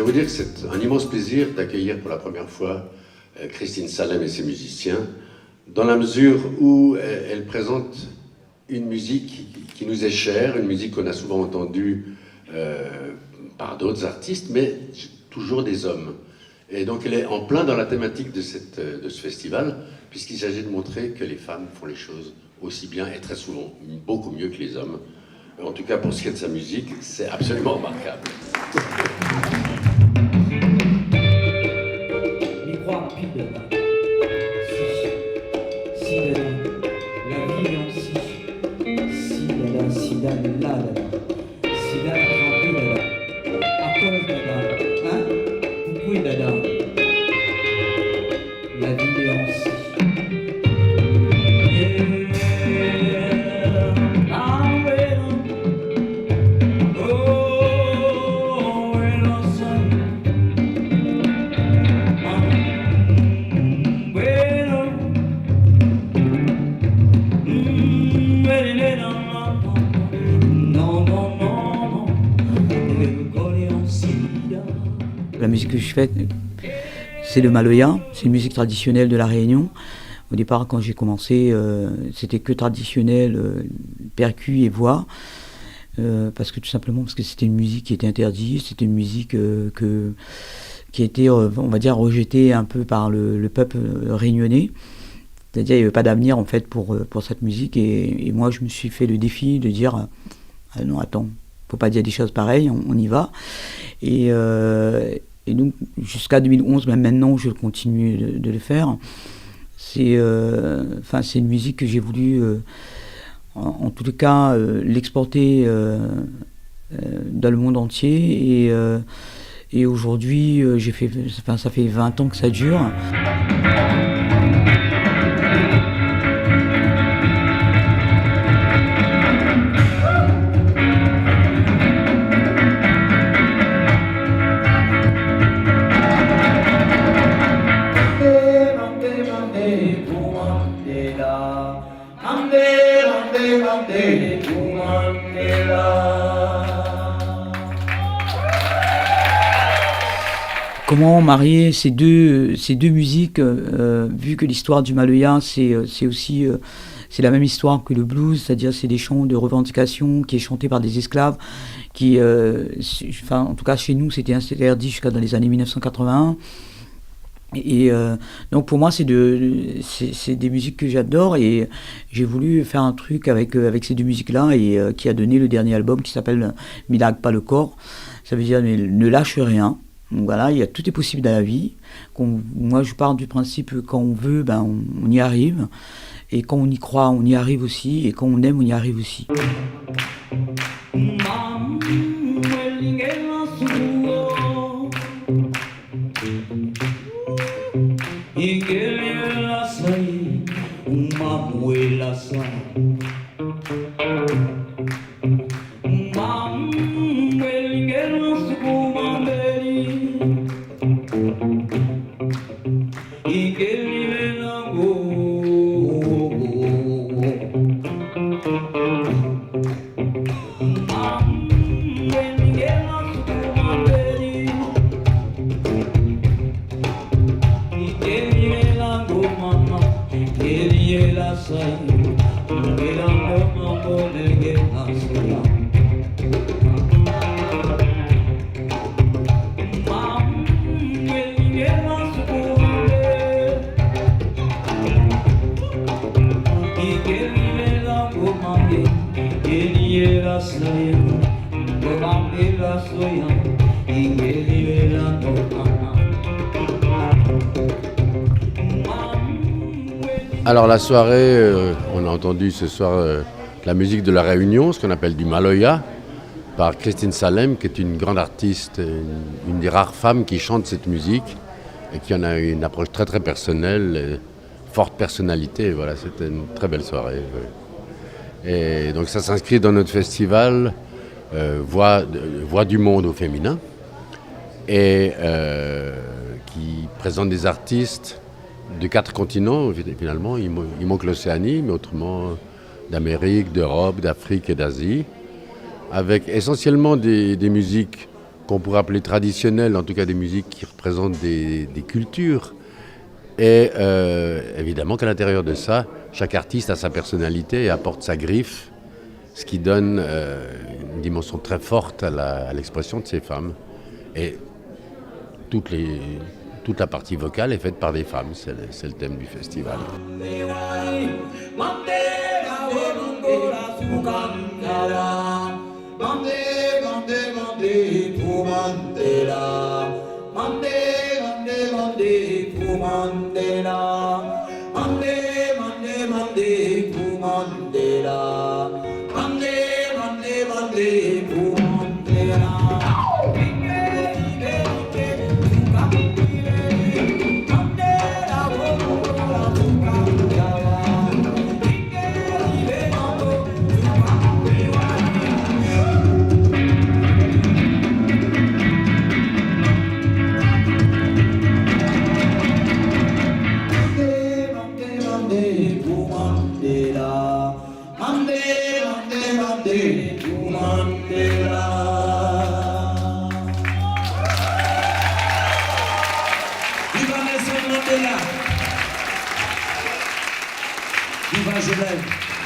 dois vous dire que c'est un immense plaisir d'accueillir pour la première fois Christine Salem et ses musiciens, dans la mesure où elle présente une musique qui nous est chère, une musique qu'on a souvent entendue par d'autres artistes, mais toujours des hommes. Et donc elle est en plein dans la thématique de ce festival, puisqu'il s'agit de montrer que les femmes font les choses aussi bien et très souvent beaucoup mieux que les hommes. En tout cas, pour ce qui est de sa musique, c'est absolument remarquable. Miroir pile si la vie est en si là rempli à cause hein pourquoi la vie est en si. La musique que je fais, c'est le maloya, c'est une musique traditionnelle de la Réunion. Au départ, quand j'ai commencé, c'était que traditionnel, percus et voix, parce que c'était une musique qui était interdite, c'était une musique qui a été, on va dire, rejetée un peu par le peuple réunionnais. C'est-à-dire, il n'y avait pas d'avenir en fait pour cette musique, et moi, je me suis fait le défi de dire, ah non, attends, faut pas dire des choses pareilles, on y va. Et donc, jusqu'à 2011, même maintenant, je continue de le faire. C'est une musique que j'ai voulu, en tout cas, l'exporter dans le monde entier. Et aujourd'hui, ça fait 20 ans que ça dure. Comment marier ces deux musiques, vu que l'histoire du maloya, c'est aussi c'est la même histoire que le blues, c'est-à-dire c'est des chants de revendication qui est chanté par des esclaves, en tout cas chez nous c'était interdit jusqu'à dans les années 1981. Et donc pour moi c'est des musiques que j'adore, et j'ai voulu faire un truc avec ces deux musiques-là, et qui a donné le dernier album qui s'appelle Milag pas le corps. Ça veut dire ne lâche rien. Donc voilà, tout est possible dans la vie. Moi, je pars du principe que quand on veut, on y arrive. Et quand on y croit, on y arrive aussi. Et quand on aime, on y arrive aussi. Alors la soirée, on a entendu ce soir la musique de la Réunion, ce qu'on appelle du maloya, par Christine Salem, qui est une grande artiste, une des rares femmes qui chante cette musique et qui en a une approche très très personnelle, forte personnalité. Voilà, c'était une très belle soirée. Et donc ça s'inscrit dans notre festival Voix du monde au féminin, et qui présente des artistes de 4 continents, finalement. Il manque l'Océanie, mais autrement d'Amérique, d'Europe, d'Afrique et d'Asie, avec essentiellement des musiques qu'on pourrait appeler traditionnelles, en tout cas des musiques qui représentent des cultures. Et évidemment qu'à l'intérieur de ça, chaque artiste a sa personnalité et apporte sa griffe, ce qui donne une dimension très forte à l'expression de ces femmes. Et toute la partie vocale est faite par des femmes, c'est le thème du festival. Viva Nelson Mandela! Viva Genève!